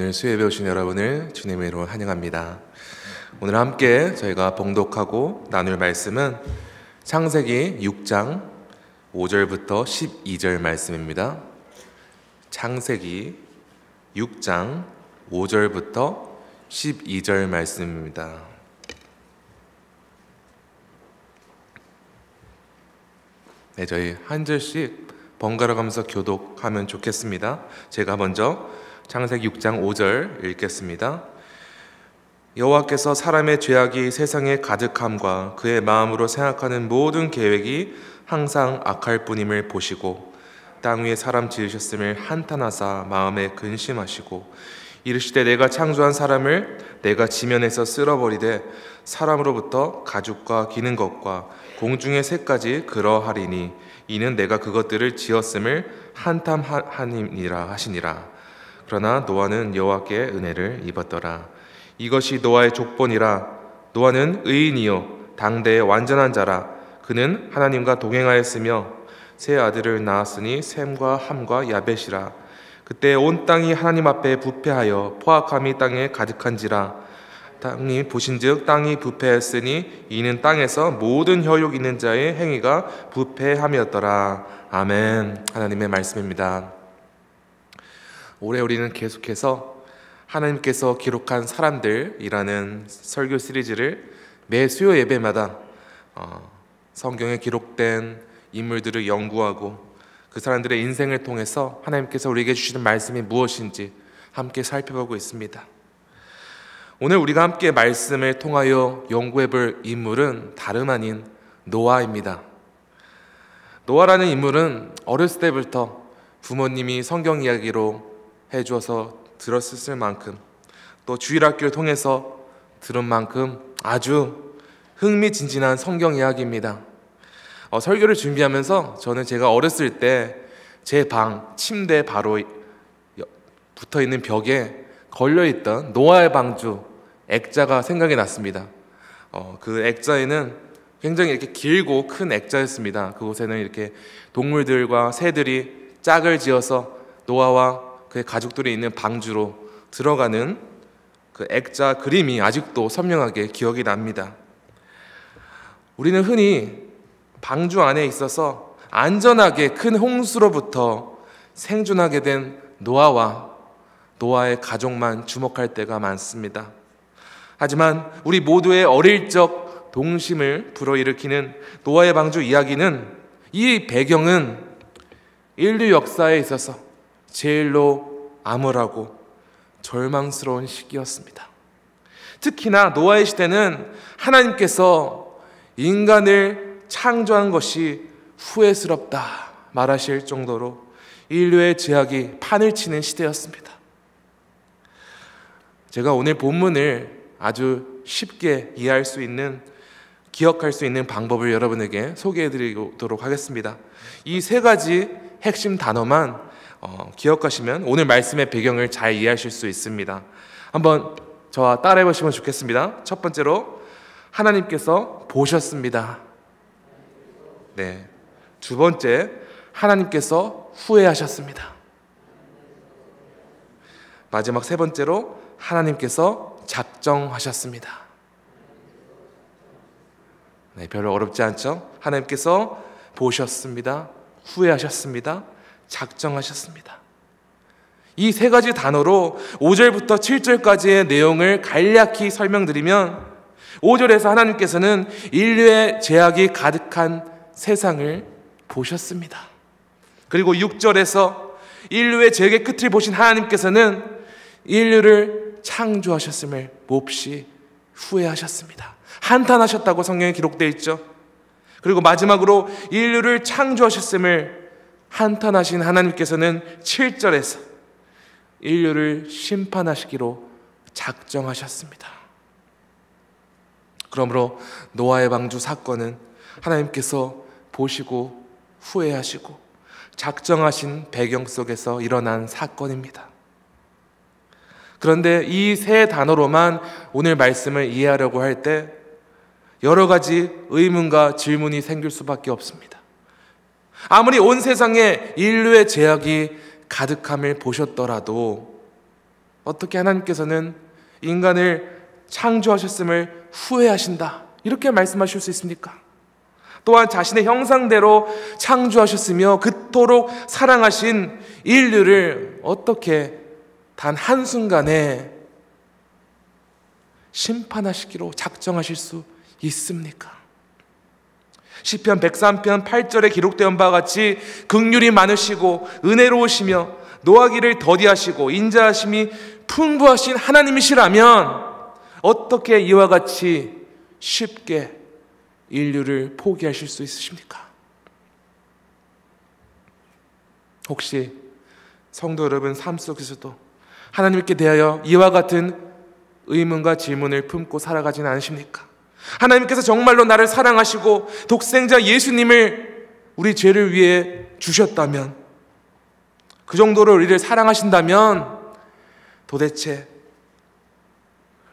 오늘 수요예배 오신 여러분을 주님의 이름으로 환영합니다. 오늘 함께 저희가 봉독하고 나눌 말씀은 창세기 6장 5절부터 12절 말씀입니다. 창세기 6장 5절부터 12절 말씀입니다. 네, 저희 한 절씩 번갈아 가면서 교독하면 좋겠습니다. 제가 먼저 창세기 6장 5절 읽겠습니다. 여호와께서 사람의 죄악이 세상에 가득함과 그의 마음으로 생각하는 모든 계획이 항상 악할 뿐임을 보시고 땅 위에 사람 지으셨음을 한탄하사 마음에 근심하시고 이르시되 내가 창조한 사람을 내가 지면에서 쓸어버리되 사람으로부터 가죽과 기는 것과 공중의 새까지 그러하리니 이는 내가 그것들을 지었음을 한탄하니라 하시니라. 그러나 노아는 여호와께 은혜를 입었더라. 이것이 노아의 족본이라. 노아는 의인이요 당대의 완전한 자라. 그는 하나님과 동행하였으며 세 아들을 낳았으니 셈과 함과 야벳이라. 그때 온 땅이 하나님 앞에 부패하여 포악함이 땅에 가득한지라. 땅이 보신즉 땅이 부패했으니 이는 땅에서 모든 혈육 있는 자의 행위가 부패함이었더라. 아멘. 하나님의 말씀입니다. 올해 우리는 계속해서 하나님께서 기록한 사람들이라는 설교 시리즈를 매 수요 예배마다 성경에 기록된 인물들을 연구하고 그 사람들의 인생을 통해서 하나님께서 우리에게 주시는 말씀이 무엇인지 함께 살펴보고 있습니다. 오늘 우리가 함께 말씀을 통하여 연구해볼 인물은 다름 아닌 노아입니다. 노아라는 인물은 어렸을 때부터 부모님이 성경 이야기로 해주어서 들었을 만큼 또 주일학교를 통해서 들은 만큼 아주 흥미진진한 성경 이야기입니다. 설교를 준비하면서 저는 제가 어렸을 때 제 방 침대 바로 붙어있는 벽에 걸려있던 노아의 방주 액자가 생각이 났습니다. 그 액자에는 굉장히 이렇게 길고 큰 액자였습니다. 그곳에는 이렇게 동물들과 새들이 짝을 지어서 노아와 그의 가족들이 있는 방주로 들어가는 그 액자 그림이 아직도 선명하게 기억이 납니다. 우리는 흔히 방주 안에 있어서 안전하게 큰 홍수로부터 생존하게 된 노아와 노아의 가족만 주목할 때가 많습니다. 하지만 우리 모두의 어릴 적 동심을 불어일으키는 노아의 방주 이야기는 이 배경은 인류 역사에 있어서 제일로 암울하고 절망스러운 시기였습니다. 특히나 노아의 시대는 하나님께서 인간을 창조한 것이 후회스럽다 말하실 정도로 인류의 죄악이 판을 치는 시대였습니다. 제가 오늘 본문을 아주 쉽게 이해할 수 있는, 기억할 수 있는 방법을 여러분에게 소개해드리도록 하겠습니다. 이 세 가지 핵심 단어만 기억하시면 오늘 말씀의 배경을 잘 이해하실 수 있습니다. 한번 저와 따라해 보시면 좋겠습니다. 첫 번째로 하나님께서 보셨습니다. 네. 두 번째, 하나님께서 후회하셨습니다. 마지막 세 번째로 하나님께서 작정하셨습니다. 네, 별로 어렵지 않죠? 하나님께서 보셨습니다. 후회하셨습니다. 작정하셨습니다. 이 세 가지 단어로 5절부터 7절까지의 내용을 간략히 설명드리면 5절에서 하나님께서는 인류의 죄악이 가득한 세상을 보셨습니다. 그리고 6절에서 인류의 죄악의 끝을 보신 하나님께서는 인류를 창조하셨음을 몹시 후회하셨습니다. 한탄하셨다고 성경에 기록되어 있죠. 그리고 마지막으로 인류를 창조하셨음을 한탄하신 하나님께서는 7절에서 인류를 심판하시기로 작정하셨습니다. 그러므로 노아의 방주 사건은 하나님께서 보시고 후회하시고 작정하신 배경 속에서 일어난 사건입니다. 그런데 이 세 단어로만 오늘 말씀을 이해하려고 할 때 여러 가지 의문과 질문이 생길 수밖에 없습니다. 아무리 온 세상에 인류의 죄악이 가득함을 보셨더라도 어떻게 하나님께서는 인간을 창조하셨음을 후회하신다, 이렇게 말씀하실 수 있습니까? 또한 자신의 형상대로 창조하셨으며 그토록 사랑하신 인류를 어떻게 단 한순간에 심판하시기로 작정하실 수 있습니까? 시편 103편 8절에 기록된 바와 같이 긍휼이 많으시고 은혜로우시며 노하기를 더디하시고 인자하심이 풍부하신 하나님이시라면 어떻게 이와 같이 쉽게 인류를 포기하실 수 있으십니까? 혹시 성도 여러분 삶 속에서도 하나님께 대하여 이와 같은 의문과 질문을 품고 살아가지는 않으십니까? 하나님께서 정말로 나를 사랑하시고 독생자 예수님을 우리 죄를 위해 주셨다면, 그 정도로 우리를 사랑하신다면 도대체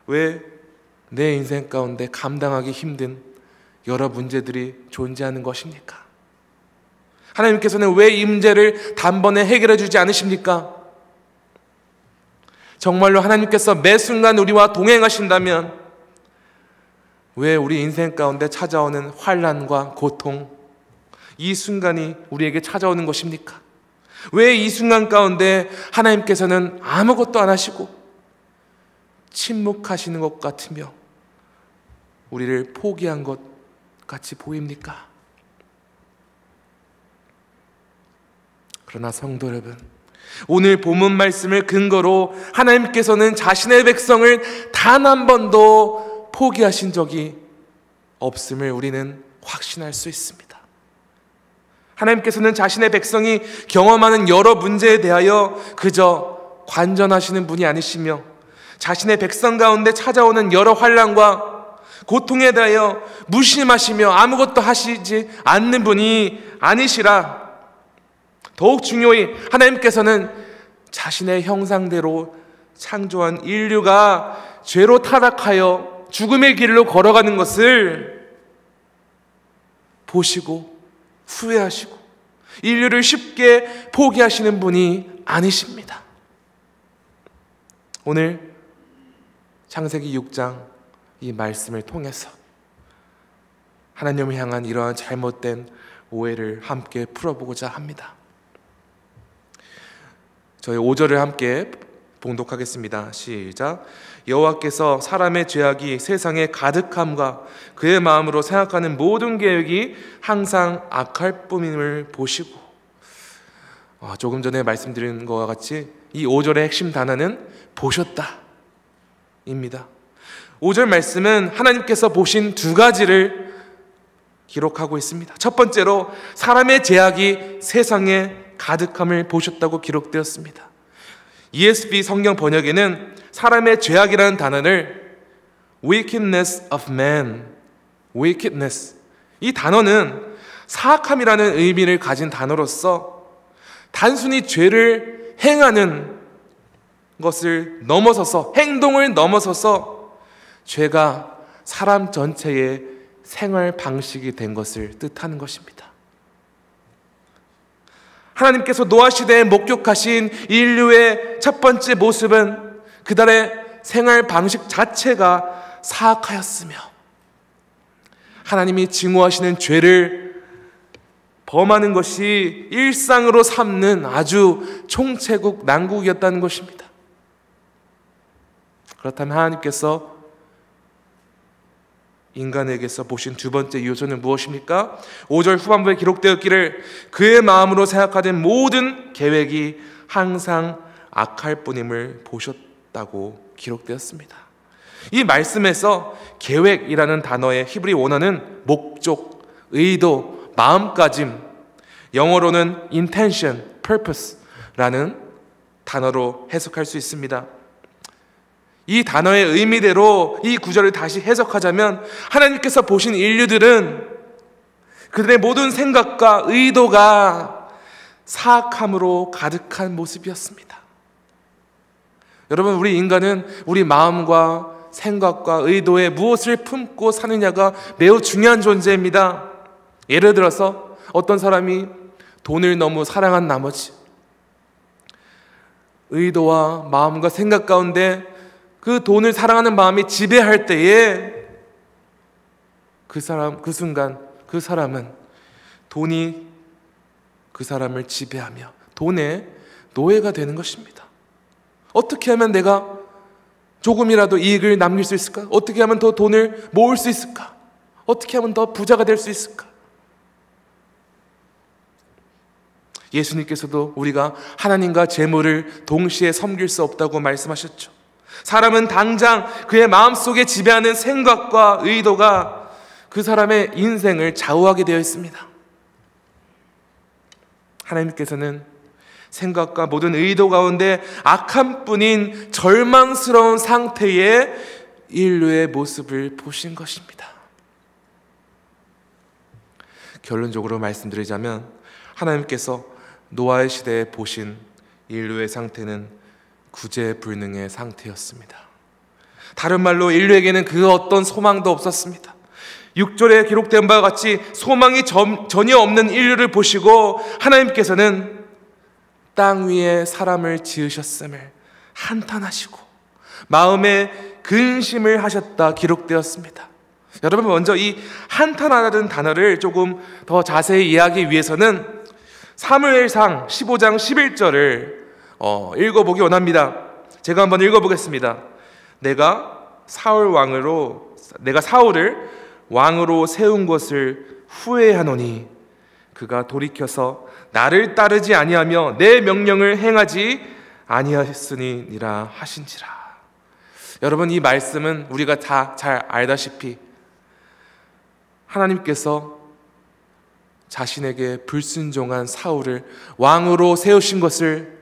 왜 내 인생 가운데 감당하기 힘든 여러 문제들이 존재하는 것입니까? 하나님께서는 왜 이 문제를 단번에 해결해 주지 않으십니까? 정말로 하나님께서 매 순간 우리와 동행하신다면 왜 우리 인생 가운데 찾아오는 환난과 고통, 이 순간이 우리에게 찾아오는 것입니까? 왜 이 순간 가운데 하나님께서는 아무것도 안 하시고 침묵하시는 것 같으며 우리를 포기한 것 같이 보입니까? 그러나 성도 여러분, 오늘 본문 말씀을 근거로 하나님께서는 자신의 백성을 단 한 번도 포기하신 적이 없음을 우리는 확신할 수 있습니다. 하나님께서는 자신의 백성이 경험하는 여러 문제에 대하여 그저 관전하시는 분이 아니시며 자신의 백성 가운데 찾아오는 여러 환난과 고통에 대하여 무심하시며 아무것도 하시지 않는 분이 아니시라. 더욱 중요히 하나님께서는 자신의 형상대로 창조한 인류가 죄로 타락하여 죽음의 길로 걸어가는 것을 보시고 후회하시고 인류를 쉽게 포기하시는 분이 아니십니다. 오늘 창세기 6장 이 말씀을 통해서 하나님을 향한 이러한 잘못된 오해를 함께 풀어보고자 합니다. 저희 5절을 함께 봉독하겠습니다. 시작. 여호와께서 사람의 죄악이 세상에 가득함과 그의 마음으로 생각하는 모든 계획이 항상 악할 뿐임을 보시고, 조금 전에 말씀드린 것과 같이 이 5절의 핵심 단어는 보셨다 입니다. 5절 말씀은 하나님께서 보신 두 가지를 기록하고 있습니다. 첫 번째로 사람의 죄악이 세상에 가득함을 보셨다고 기록되었습니다. ESV 성경 번역에는 사람의 죄악이라는 단어를 wickedness of man, wickedness, 이 단어는 사악함이라는 의미를 가진 단어로서 단순히 죄를 행하는 것을 넘어서서, 행동을 넘어서서 죄가 사람 전체의 생활 방식이 된 것을 뜻하는 것입니다. 하나님께서 노아 시대에 목격하신 인류의 첫 번째 모습은 그들의 생활 방식 자체가 사악하였으며 하나님이 증오하시는 죄를 범하는 것이 일상으로 삼는 아주 총체국 난국이었다는 것입니다. 그렇다면 하나님께서 인간에게서 보신 두 번째 요소는 무엇입니까? 5절 후반부에 기록되었기를 그의 마음으로 생각하던 모든 계획이 항상 악할 뿐임을 보셨다고 기록되었습니다. 이 말씀에서 계획이라는 단어의 히브리 원어는 목적, 의도, 마음가짐, 영어로는 intention, purpose라는 단어로 해석할 수 있습니다. 이 단어의 의미대로 이 구절을 다시 해석하자면 하나님께서 보신 인류들은 그들의 모든 생각과 의도가 사악함으로 가득한 모습이었습니다. 여러분, 우리 인간은 우리 마음과 생각과 의도에 무엇을 품고 사느냐가 매우 중요한 존재입니다. 예를 들어서 어떤 사람이 돈을 너무 사랑한 나머지 의도와 마음과 생각 가운데 그 돈을 사랑하는 마음이 지배할 때에 그 순간 그 사람은 돈이 그 사람을 지배하며 돈의 노예가 되는 것입니다. 어떻게 하면 내가 조금이라도 이익을 남길 수 있을까? 어떻게 하면 더 돈을 모을 수 있을까? 어떻게 하면 더 부자가 될 수 있을까? 예수님께서도 우리가 하나님과 재물을 동시에 섬길 수 없다고 말씀하셨죠. 사람은 당장 그의 마음속에 지배하는 생각과 의도가 그 사람의 인생을 좌우하게 되어 있습니다. 하나님께서는 생각과 모든 의도 가운데 악한 뿐인 절망스러운 상태의 인류의 모습을 보신 것입니다. 결론적으로 말씀드리자면 하나님께서 노아의 시대에 보신 인류의 상태는 구제불능의 상태였습니다. 다른 말로 인류에게는 그 어떤 소망도 없었습니다. 6절에 기록된 바와 같이 소망이 전혀 없는 인류를 보시고 하나님께서는 땅 위에 사람을 지으셨음을 한탄하시고 마음에 근심을 하셨다 기록되었습니다. 여러분, 먼저 이 한탄하다는 단어를 조금 더 자세히 이해하기 위해서는 사무엘상 15장 11절을 읽어보기 원합니다. 제가 한번 읽어보겠습니다. 내가 사울을 왕으로 세운 것을 후회하노니 그가 돌이켜서 나를 따르지 아니하며 내 명령을 행하지 아니하였으니라 하신지라. 여러분, 이 말씀은 우리가 다 잘 알다시피 하나님께서 자신에게 불순종한 사울을 왕으로 세우신 것을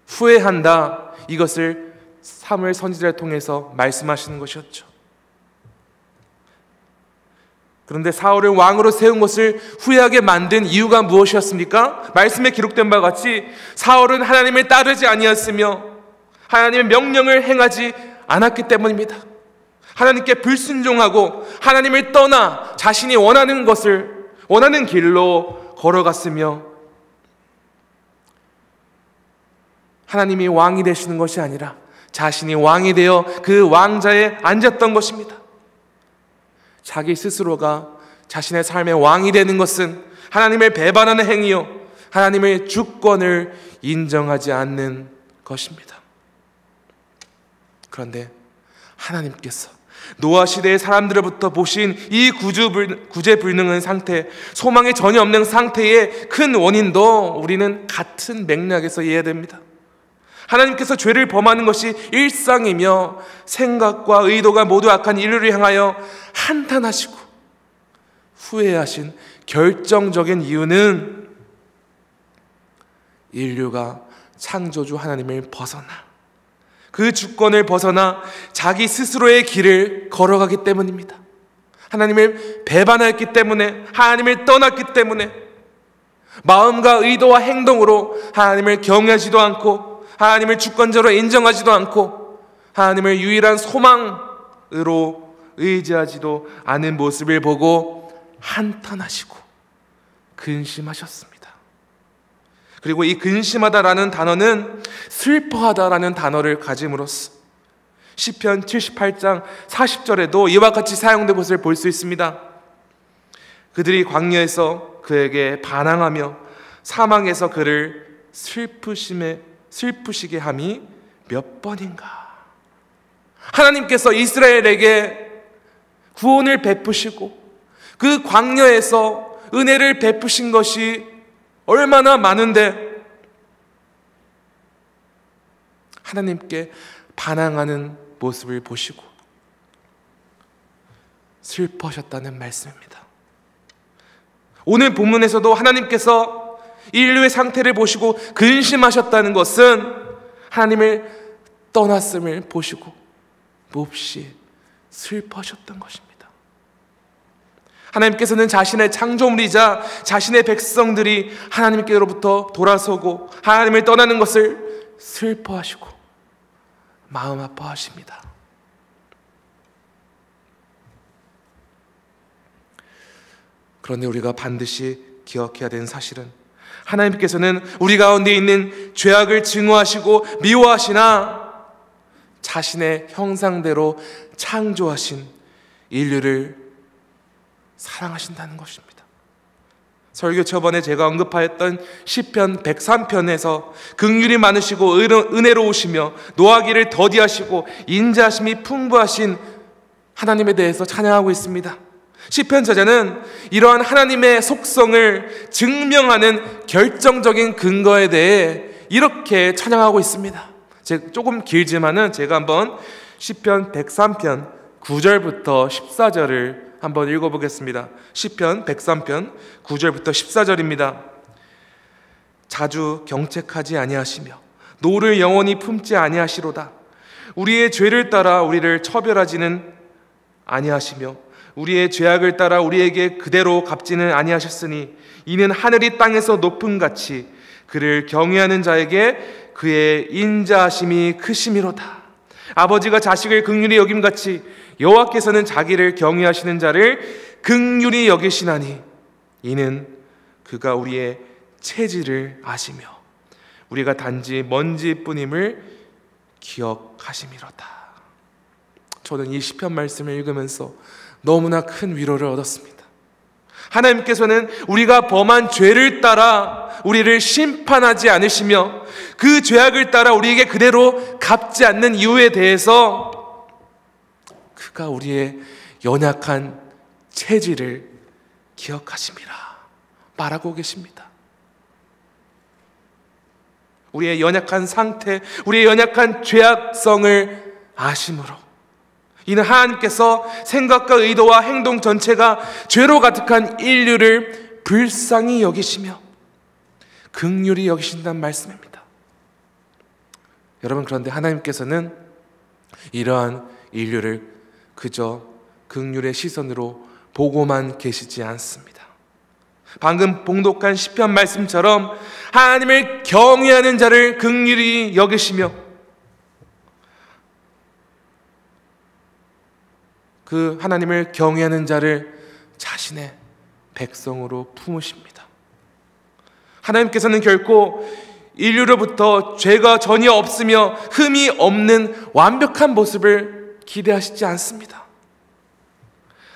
후회한다, 이것을 사무엘 선지자를 통해서 말씀하시는 것이었죠. 그런데 사울을 왕으로 세운 것을 후회하게 만든 이유가 무엇이었습니까? 말씀에 기록된 바와 같이 사울은 하나님을 따르지 아니었으며 하나님의 명령을 행하지 않았기 때문입니다. 하나님께 불순종하고 하나님을 떠나 자신이 원하는 길로 걸어갔으며 하나님이 왕이 되시는 것이 아니라 자신이 왕이 되어 그 왕자에 앉았던 것입니다. 자기 스스로가 자신의 삶의 왕이 되는 것은 하나님을 배반하는 행위요, 하나님의 주권을 인정하지 않는 것입니다. 그런데 하나님께서 노아 시대의 사람들로부터 보신 이 구제불능한 상태, 소망이 전혀 없는 상태의 큰 원인도 우리는 같은 맥락에서 이해해야 됩니다. 하나님께서 죄를 범하는 것이 일상이며 생각과 의도가 모두 악한 인류를 향하여 한탄하시고 후회하신 결정적인 이유는 인류가 창조주 하나님을 벗어나 그 주권을 벗어나 자기 스스로의 길을 걸어가기 때문입니다. 하나님을 배반했기 때문에, 하나님을 떠났기 때문에 마음과 의도와 행동으로 하나님을 경외하지도 않고 하나님을 주권적으로 인정하지도 않고 하나님을 유일한 소망으로 의지하지도 않은 모습을 보고 한탄하시고 근심하셨습니다. 그리고 이 근심하다라는 단어는 슬퍼하다라는 단어를 가짐으로써 시편 78장 40절에도 이와 같이 사용된 것을 볼 수 있습니다. 그들이 광야에서 그에게 반항하며 사망에서 그를 슬프시게 함이 몇 번인가. 하나님께서 이스라엘에게 구원을 베푸시고 그 광야에서 은혜를 베푸신 것이 얼마나 많은데 하나님께 반항하는 모습을 보시고 슬퍼하셨다는 말씀입니다. 오늘 본문에서도 하나님께서 인류의 상태를 보시고 근심하셨다는 것은 하나님을 떠났음을 보시고 몹시 슬퍼하셨던 것입니다. 하나님께서는 자신의 창조물이자 자신의 백성들이 하나님께로부터 돌아서고 하나님을 떠나는 것을 슬퍼하시고 마음 아파하십니다. 그런데 우리가 반드시 기억해야 되는 사실은 하나님께서는 우리 가운데 있는 죄악을 증오하시고 미워하시나 자신의 형상대로 창조하신 인류를 사랑하신다는 것입니다. 설교 저번에 제가 언급하였던 시편 103편에서 긍휼이 많으시고 은혜로우시며 노하기를 더디하시고 인자하심이 풍부하신 하나님에 대해서 찬양하고 있습니다. 시편 저자는 이러한 하나님의 속성을 증명하는 결정적인 근거에 대해 이렇게 찬양하고 있습니다. 조금 길지만은 제가 한번 시편 103편 9절부터 14절을 한번 읽어보겠습니다. 시편 103편 9절부터 14절입니다. 자주 경책하지 아니하시며 노를 영원히 품지 아니하시로다. 우리의 죄를 따라 우리를 처벌하지는 아니하시며 우리의 죄악을 따라 우리에게 그대로 갚지는 아니하셨으니 이는 하늘이 땅에서 높음 같이 그를 경외하는 자에게 그의 인자하심이 크심이로다. 아버지가 자식을 긍휼히 여김같이 여호와께서는 자기를 경외하시는 자를 긍휼히 여기시나니 이는 그가 우리의 체질을 아시며 우리가 단지 먼지뿐임을 기억하심이로다. 저는 이 시편 말씀을 읽으면서 너무나 큰 위로를 얻었습니다. 하나님께서는 우리가 범한 죄를 따라 우리를 심판하지 않으시며 그 죄악을 따라 우리에게 그대로 갚지 않는 이유에 대해서 그가 우리의 연약한 체질을 기억하심이라 말하고 계십니다. 우리의 연약한 상태, 우리의 연약한 죄악성을 아심으로 이는 하나님께서 생각과 의도와 행동 전체가 죄로 가득한 인류를 불쌍히 여기시며 긍휼히 여기신다는 말씀입니다. 여러분, 그런데 하나님께서는 이러한 인류를 그저 긍휼의 시선으로 보고만 계시지 않습니다. 방금 봉독한 시편 말씀처럼 하나님을 경외하는 자를 긍휼히 여기시며 그 하나님을 경외하는 자를 자신의 백성으로 품으십니다. 하나님께서는 결코 인류로부터 죄가 전혀 없으며 흠이 없는 완벽한 모습을 기대하시지 않습니다.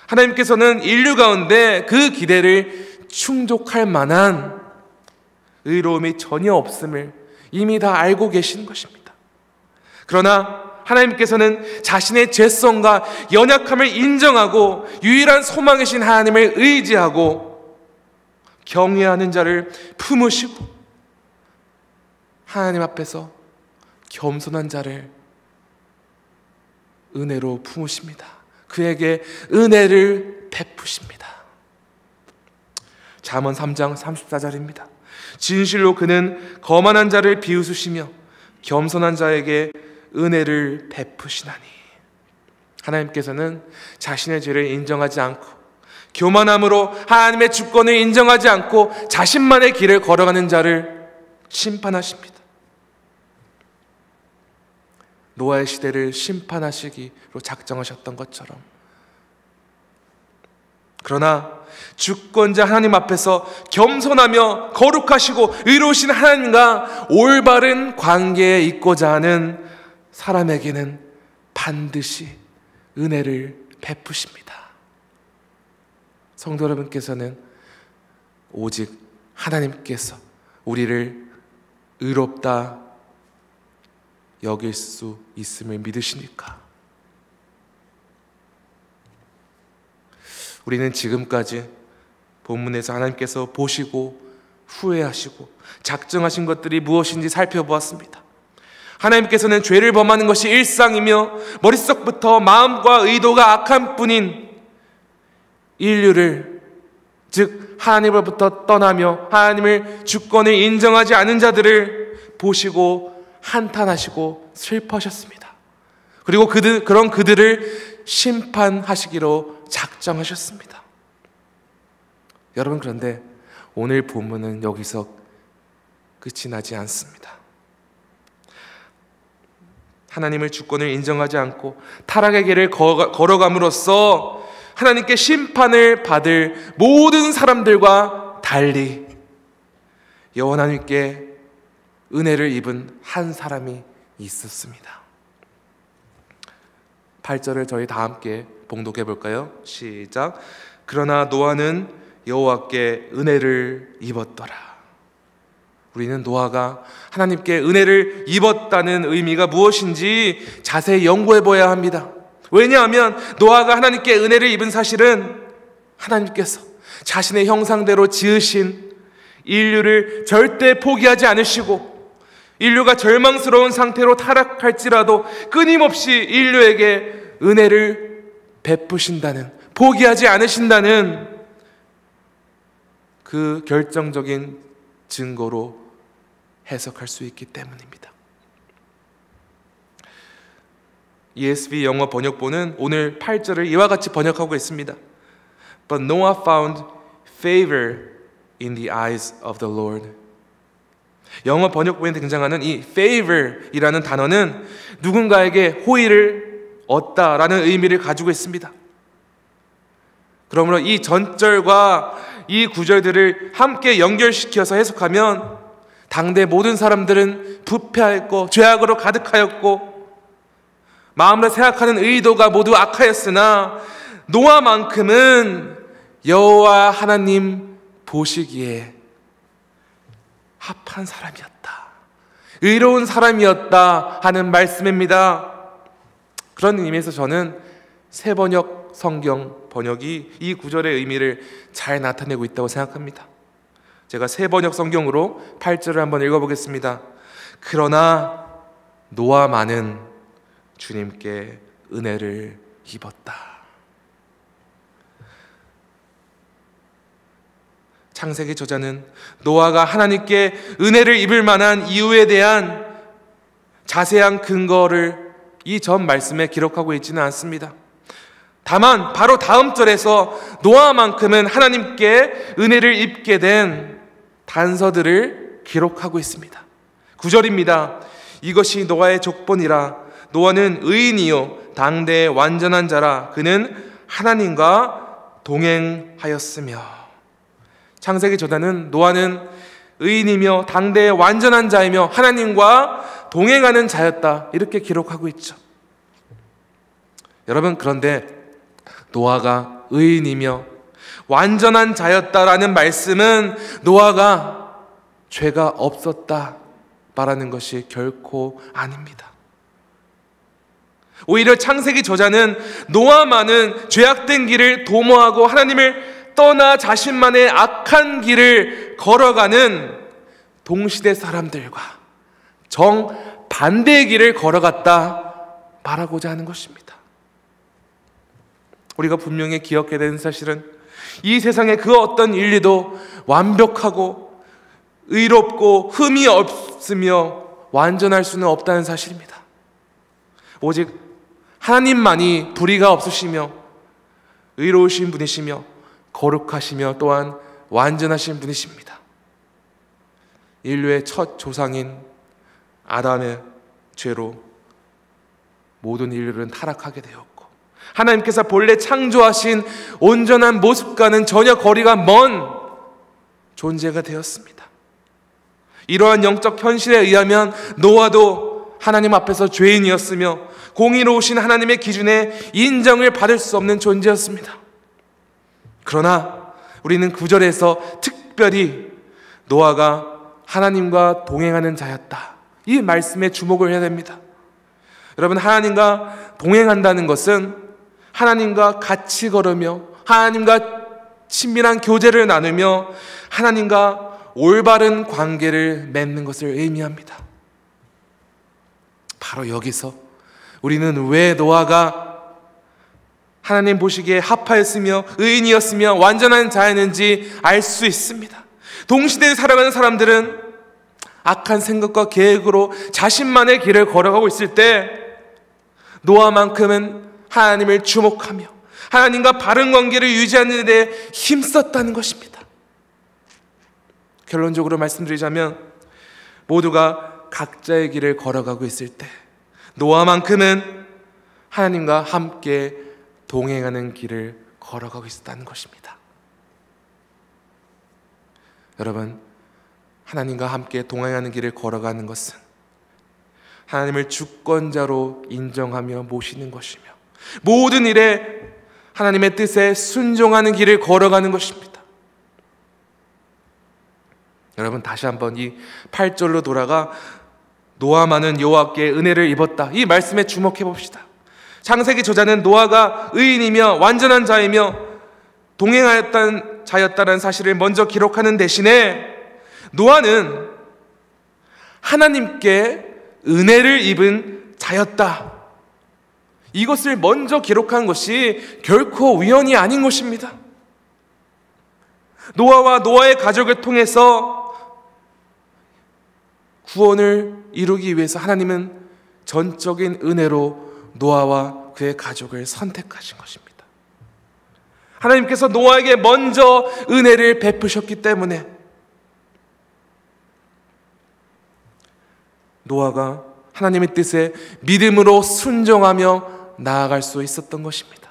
하나님께서는 인류 가운데 그 기대를 충족할 만한 의로움이 전혀 없음을 이미 다 알고 계시는 것입니다. 그러나 하나님께서는 자신의 죄성과 연약함을 인정하고 유일한 소망이신 하나님을 의지하고 경외하는 자를 품으시고 하나님 앞에서 겸손한 자를 은혜로 품으십니다. 그에게 은혜를 베푸십니다. 잠언 3장 34절입니다. 진실로 그는 거만한 자를 비웃으시며 겸손한 자에게 은혜를 베푸시나니. 하나님께서는 자신의 죄를 인정하지 않고 교만함으로 하나님의 주권을 인정하지 않고 자신만의 길을 걸어가는 자를 심판하십니다. 노아의 시대를 심판하시기로 작정하셨던 것처럼, 그러나 주권자 하나님 앞에서 겸손하며 거룩하시고 의로우신 하나님과 올바른 관계에 있고자 하는 사람에게는 반드시 은혜를 베푸십니다. 성도 여러분께서는 오직 하나님께서 우리를 의롭다 여길 수 있음을 믿으시니까? 우리는 지금까지 본문에서 하나님께서 보시고 후회하시고 작정하신 것들이 무엇인지 살펴보았습니다. 하나님께서는 죄를 범하는 것이 일상이며 머릿속부터 마음과 의도가 악한 뿐인 인류를, 즉 하나님으로부터 떠나며 하나님을 주권을 인정하지 않은 자들을 보시고 한탄하시고 슬퍼하셨습니다. 그리고 그런 그들을 심판하시기로 작정하셨습니다. 여러분, 그런데 오늘 본문은 여기서 끝이 나지 않습니다. 하나님을 주권을 인정하지 않고 타락의 길을 걸어감으로써 하나님께 심판을 받을 모든 사람들과 달리 여호와 하나님께 은혜를 입은 한 사람이 있었습니다. 8절을 저희 다 함께 봉독해 볼까요? 시작. 그러나 노아는 여호와께 은혜를 입었더라. 우리는 노아가 하나님께 은혜를 입었다는 의미가 무엇인지 자세히 연구해 보아야 합니다. 왜냐하면 노아가 하나님께 은혜를 입은 사실은 하나님께서 자신의 형상대로 지으신 인류를 절대 포기하지 않으시고 인류가 절망스러운 상태로 타락할지라도 끊임없이 인류에게 은혜를 베푸신다는, 포기하지 않으신다는 그 결정적인 증거로 해석할 수 있기 때문입니다. ESV 영어 번역본은 오늘 8절을 이와 같이 번역하고 있습니다. But Noah found favor in the eyes of the Lord. 영어 번역본에 등장하는 이 favor이라는 단어는 누군가에게 호의를 얻다라는 의미를 가지고 있습니다. 그러므로 이 전절과 이 구절들을 함께 연결시켜서 해석하면 당대 모든 사람들은 부패하였고 죄악으로 가득하였고 마음으로 생각하는 의도가 모두 악하였으나 노아만큼은 여호와 하나님 보시기에 합한 사람이었다, 의로운 사람이었다 하는 말씀입니다. 그런 의미에서 저는 새번역 성경 번역이 이 구절의 의미를 잘 나타내고 있다고 생각합니다. 제가 새번역 성경으로 8절을 한번 읽어보겠습니다. 그러나 노아만은 주님께 은혜를 입었다. 창세기 저자는 노아가 하나님께 은혜를 입을 만한 이유에 대한 자세한 근거를 이 전 말씀에 기록하고 있지는 않습니다. 다만 바로 다음 절에서 노아만큼은 하나님께 은혜를 입게 된 단서들을 기록하고 있습니다. 9절입니다. 이것이 노아의 족본이라. 노아는 의인이요 당대의 완전한 자라. 그는 하나님과 동행하였으며. 창세기 저자는 노아는 의인이며 당대의 완전한 자이며 하나님과 동행하는 자였다, 이렇게 기록하고 있죠. 여러분, 그런데 노아가 의인이며 완전한 자였다라는 말씀은 노아가 죄가 없었다 말하는 것이 결코 아닙니다. 오히려 창세기 저자는 노아만은 죄악된 길을 도모하고 하나님을 떠나 자신만의 악한 길을 걸어가는 동시대 사람들과 정반대의 길을 걸어갔다 말하고자 하는 것입니다. 우리가 분명히 기억해야 되는 사실은 이 세상에 그 어떤 인류도 완벽하고 의롭고 흠이 없으며 완전할 수는 없다는 사실입니다. 오직 하나님만이 불의가 없으시며 의로우신 분이시며 거룩하시며 또한 완전하신 분이십니다. 인류의 첫 조상인 아담의 죄로 모든 인류는 타락하게 되었고 하나님께서 본래 창조하신 온전한 모습과는 전혀 거리가 먼 존재가 되었습니다. 이러한 영적 현실에 의하면 노아도 하나님 앞에서 죄인이었으며 공의로우신 하나님의 기준에 인정을 받을 수 없는 존재였습니다. 그러나 우리는 9절에서 특별히 노아가 하나님과 동행하는 자였다, 이 말씀에 주목을 해야 됩니다. 여러분, 하나님과 동행한다는 것은 하나님과 같이 걸으며 하나님과 친밀한 교제를 나누며 하나님과 올바른 관계를 맺는 것을 의미합니다. 바로 여기서 우리는 왜 노아가 하나님 보시기에 합하였으며 의인이었으며 완전한 자였는지 알 수 있습니다. 동시대에 살아가는 사람들은 악한 생각과 계획으로 자신만의 길을 걸어가고 있을 때 노아만큼은 하나님을 주목하며 하나님과 바른 관계를 유지하는 데 힘썼다는 것입니다. 결론적으로 말씀드리자면 모두가 각자의 길을 걸어가고 있을 때 노아만큼은 하나님과 함께 동행하는 길을 걸어가고 있었다는 것입니다. 여러분, 하나님과 함께 동행하는 길을 걸어가는 것은 하나님을 주권자로 인정하며 모시는 것이며 모든 일에 하나님의 뜻에 순종하는 길을 걸어가는 것입니다. 여러분, 다시 한번 이 8절로 돌아가 노아만은 여호와께 은혜를 입었다, 이 말씀에 주목해 봅시다. 창세기 저자는 노아가 의인이며 완전한 자이며 동행하였던 자였다는 사실을 먼저 기록하는 대신에 노아는 하나님께 은혜를 입은 자였다, 이것을 먼저 기록한 것이 결코 우연이 아닌 것입니다. 노아와 노아의 가족을 통해서 구원을 이루기 위해서 하나님은 전적인 은혜로 노아와 그의 가족을 선택하신 것입니다. 하나님께서 노아에게 먼저 은혜를 베푸셨기 때문에 노아가 하나님의 뜻에 믿음으로 순종하며 나아갈 수 있었던 것입니다.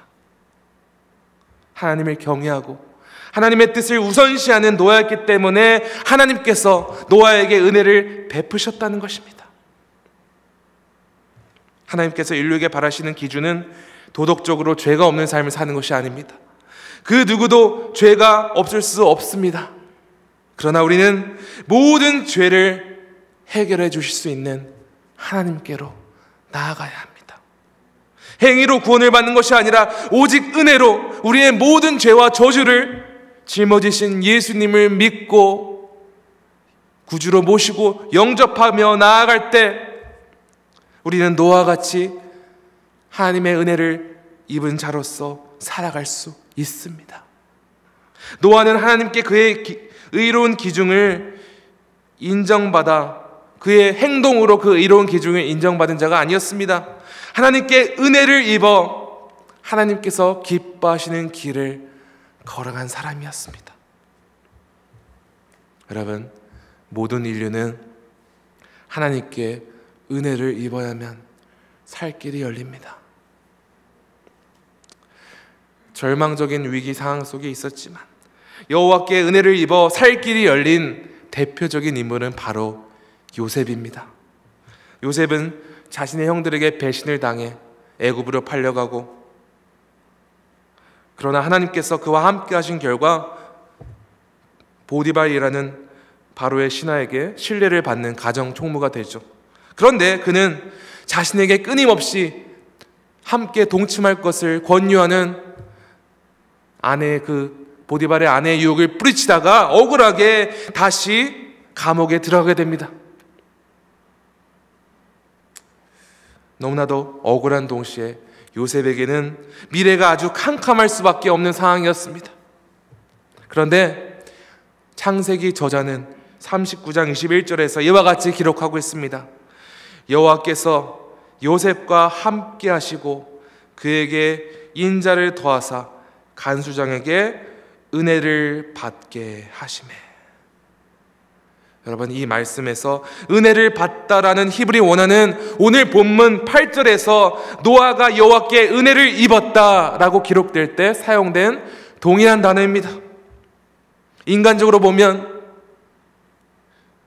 하나님을 경외하고 하나님의 뜻을 우선시하는 노아였기 때문에 하나님께서 노아에게 은혜를 베푸셨다는 것입니다. 하나님께서 인류에게 바라시는 기준은 도덕적으로 죄가 없는 삶을 사는 것이 아닙니다. 그 누구도 죄가 없을 수 없습니다. 그러나 우리는 모든 죄를 해결해 주실 수 있는 하나님께로 나아가야 합니다. 행위로 구원을 받는 것이 아니라 오직 은혜로 우리의 모든 죄와 저주를 짊어지신 예수님을 믿고 구주로 모시고 영접하며 나아갈 때 우리는 노아와 같이 하나님의 은혜를 입은 자로서 살아갈 수 있습니다. 노아는 하나님께 그의 의로운 기준을 인정받아 그의 행동으로 그 의로운 기준을 인정받은 자가 아니었습니다. 하나님께 은혜를 입어 하나님께서 기뻐하시는 길을 걸어간 사람이었습니다. 여러분, 모든 인류는 하나님께 은혜를 입어야만 살 길이 열립니다. 절망적인 위기 상황 속에 있었지만 여호와께 은혜를 입어 살 길이 열린 대표적인 인물은 바로 요셉입니다. 요셉은 자신의 형들에게 배신을 당해 애굽으로 팔려가고, 그러나 하나님께서 그와 함께 하신 결과 보디발이라는 바로의 신하에게 신뢰를 받는 가정 총무가 되죠. 그런데 그는 자신에게 끊임없이 함께 동침할 것을 권유하는 보디발의 아내의 유혹을 뿌리치다가 억울하게 다시 감옥에 들어가게 됩니다. 너무나도 억울한 동시에 요셉에게는 미래가 아주 캄캄할 수밖에 없는 상황이었습니다. 그런데 창세기 저자는 39장 21절에서 이와 같이 기록하고 있습니다. 여호와께서 요셉과 함께 하시고 그에게 인자를 더하사 간수장에게 은혜를 받게 하시매. 여러분, 이 말씀에서 은혜를 받다라는 히브리 원어는 오늘 본문 8절에서 노아가 여호와께 은혜를 입었다라고 기록될 때 사용된 동일한 단어입니다. 인간적으로 보면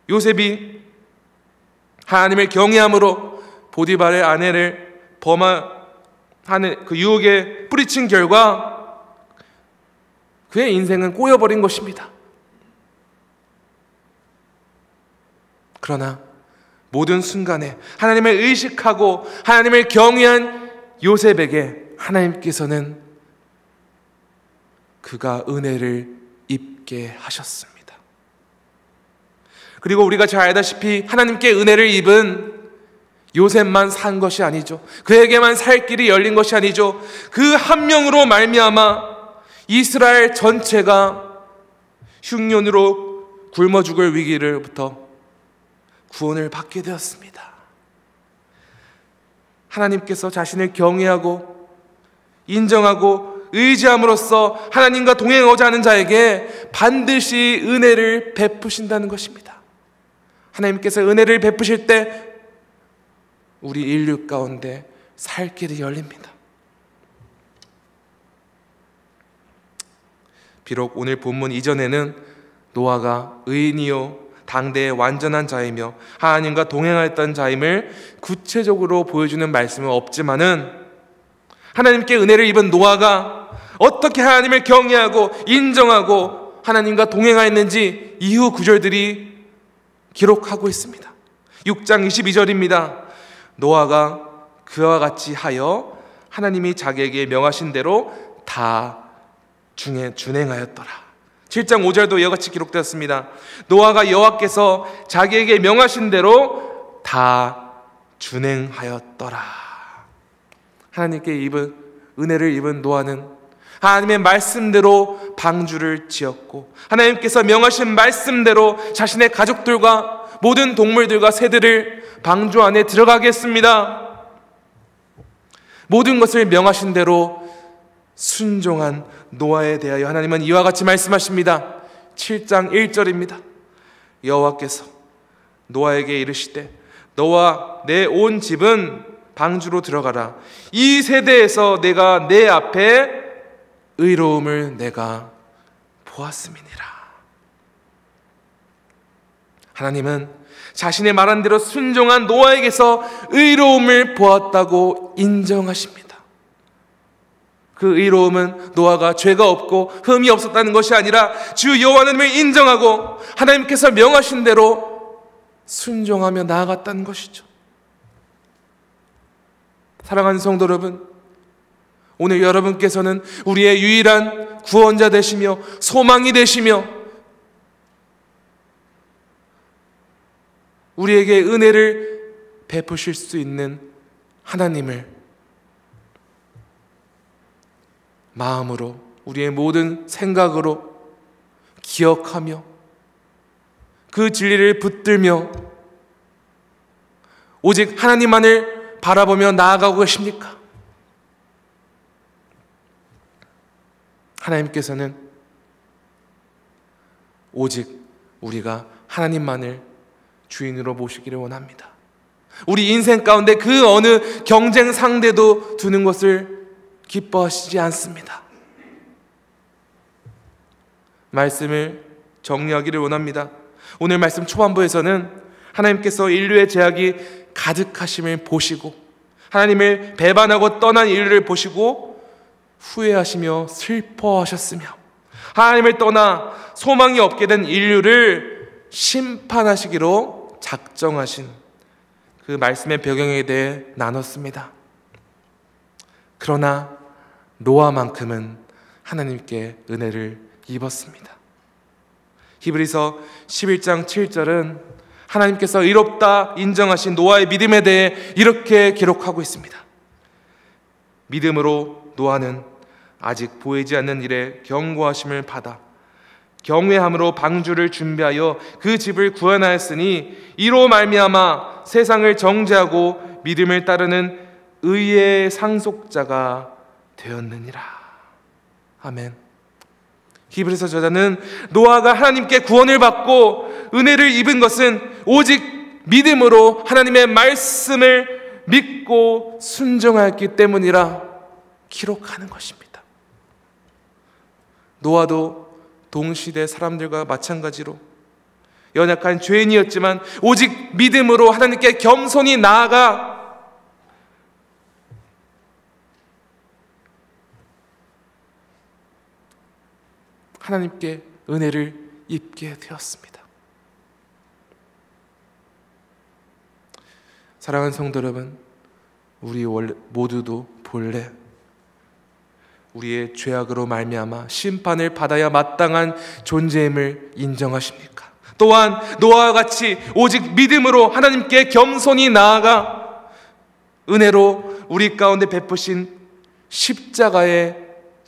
요셉이 하나님을 경외함으로 보디발의 아내를 범하는 그 유혹에 뿌리친 결과 그의 인생은 꼬여버린 것입니다. 그러나 모든 순간에 하나님을 의식하고 하나님을 경외한 요셉에게 하나님께서는 그가 은혜를 입게 하셨습니다. 그리고 우리가 잘 알다시피 하나님께 은혜를 입은 요셉만 산 것이 아니죠. 그에게만 살 길이 열린 것이 아니죠. 그 한 명으로 말미암아 이스라엘 전체가 흉년으로 굶어 죽을 위기로부터 구원을 받게 되었습니다. 하나님께서 자신을 경외하고 인정하고 의지함으로써 하나님과 동행하고자 하는 자에게 반드시 은혜를 베푸신다는 것입니다. 하나님께서 은혜를 베푸실 때 우리 인류 가운데 살 길이 열립니다. 비록 오늘 본문 이전에는 노아가 의인이요 당대의 완전한 자이며 하나님과 동행하였던 자임을 구체적으로 보여주는 말씀은 없지만은, 하나님께 은혜를 입은 노아가 어떻게 하나님을 경외하고 인정하고 하나님과 동행하였는지 이후 구절들이 기록하고 있습니다. 6장 22절입니다. 노아가 그와 같이 하여 하나님이 자기에게 명하신 대로 다 준행하였더라. 7장 5절도 이와 같이 기록되었습니다. 노아가 여호와께서 자기에게 명하신 대로 다 준행하였더라. 하나님께 은혜를 입은 노아는 하나님의 말씀대로 방주를 지었고, 하나님께서 명하신 말씀대로 자신의 가족들과 모든 동물들과 새들을 방주 안에 들어가게 했습니다. 모든 것을 명하신 대로 순종한 노아에 대하여 하나님은 이와 같이 말씀하십니다. 7장 1절입니다. 여호와께서 노아에게 이르시되 너와 내 온 집은 방주로 들어가라. 이 세대에서 내가 내 앞에 의로움을 내가 보았음이니라. 하나님은 자신의 말한 대로 순종한 노아에게서 의로움을 보았다고 인정하십니다. 그 의로움은 노아가 죄가 없고 흠이 없었다는 것이 아니라 주 여호와 하나님을 인정하고 하나님께서 명하신 대로 순종하며 나아갔다는 것이죠. 사랑하는 성도 여러분, 오늘 여러분께서는 우리의 유일한 구원자 되시며 소망이 되시며 우리에게 은혜를 베푸실 수 있는 하나님을 마음으로, 우리의 모든 생각으로 기억하며 그 진리를 붙들며 오직 하나님만을 바라보며 나아가고 계십니까? 하나님께서는 오직 우리가 하나님만을 주인으로 모시기를 원합니다. 우리 인생 가운데 그 어느 경쟁 상대도 두는 것을 기뻐하시지 않습니다. 말씀을 정리하기를 원합니다. 오늘 말씀 초반부에서는 하나님께서 인류의 죄악이 가득하심을 보시고 하나님을 배반하고 떠난 인류를 보시고 후회하시며 슬퍼하셨으며 하나님을 떠나 소망이 없게 된 인류를 심판하시기로 작정하신 그 말씀의 배경에 대해 나눴습니다. 그러나 노아만큼은 하나님께 은혜를 입었습니다. 히브리서 11장 7절은 하나님께서 의롭다 인정하신 노아의 믿음에 대해 이렇게 기록하고 있습니다. 믿음으로 노아는 아직 보이지 않는 일에 경고하심을 받아 경외함으로 방주를 준비하여 그 집을 구원하였으니 이로 말미암아 세상을 정죄하고 믿음을 따르는 의의 상속자가 되었느니라. 아멘. 히브리서 저자는 노아가 하나님께 구원을 받고 은혜를 입은 것은 오직 믿음으로 하나님의 말씀을 믿고 순종하였기 때문이라 기록하는 것입니다. 노아도 동시대 사람들과 마찬가지로 연약한 죄인이었지만 오직 믿음으로 하나님께 겸손히 나아가 하나님께 은혜를 입게 되었습니다. 사랑하는 성도 여러분, 우리 모두도 본래 우리의 죄악으로 말미암아 심판을 받아야 마땅한 존재임을 인정하십니까? 또한 노아와 같이 오직 믿음으로 하나님께 겸손히 나아가 은혜로 우리 가운데 베푸신 십자가의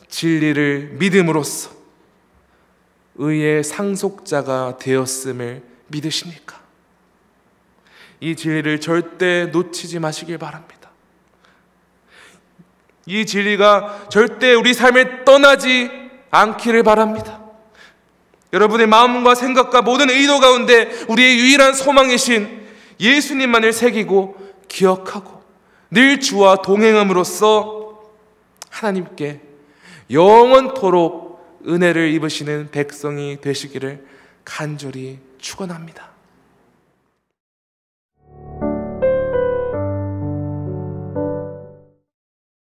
진리를 믿음으로써 의의 상속자가 되었음을 믿으십니까? 이 진리를 절대 놓치지 마시길 바랍니다. 이 진리가 절대 우리 삶을 떠나지 않기를 바랍니다. 여러분의 마음과 생각과 모든 의도 가운데 우리의 유일한 소망이신 예수님만을 새기고 기억하고 늘 주와 동행함으로써 하나님께 영원토록 은혜를 입으시는 백성이 되시기를 간절히 축원합니다.